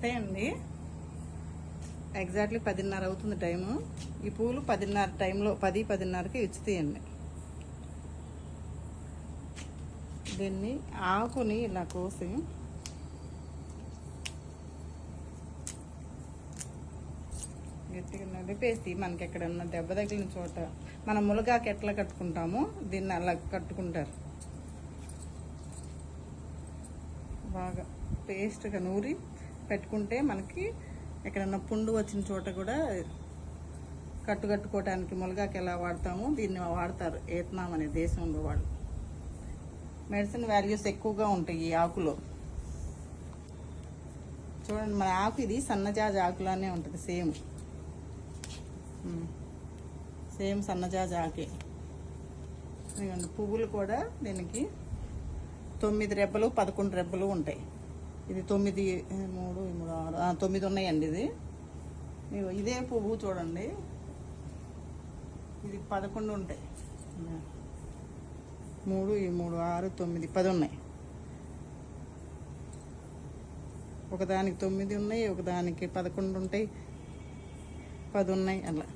వస్తాయండి. ఎగ్జాక్ట్లీ 10:30 అవుతుంది టైము. ఈ పూలు 10:30 టైంలో 10-10:30కి ఇచ్చుతాయండి. దీన్ని ఆకుని ఇలా కోసి గట్టిగా నలిపేసి మనకి ఎక్కడన్నా దెబ్బ తగిలిన చోట మనం ములగాకు ఎట్లా కట్టుకుంటామో దీన్ని అలా కట్టుకుంటారు. బాగా పేస్ట్గా నూరి పెట్టుకుంటే మనకి ఎక్కడన్నా పుండు వచ్చిన చోట కూడా కట్టుకోవటానికి ములగాకు ఎలా వాడతామో దీన్ని వాడతారు. వియత్నాం అనే దేశంలో వాళ్ళు మెడిసిన్ వాల్యూస్ ఎక్కువగా ఉంటాయి ఈ ఆకులో. చూడండి, మన ఆకు ఇది సన్నజాజి ఆకులానే ఉంటుంది. సేమ్ సన్నజాజి ఆకే. పువ్వులు కూడా దీనికి 9 రెబ్బలు 11 రెబ్బలు ఉంటాయి. ఇది 9 3 3 6 9 ఉన్నాయండి. ఇదే పువ్వు చూడండి, ఇది 11 ఉంటాయి. 3 3 6 9 10 ఉన్నాయి. ఒకదానికి 9 ఉన్నాయి, ఒకదానికి 11 ఉంటాయి, 10 ఉన్నాయి అలా.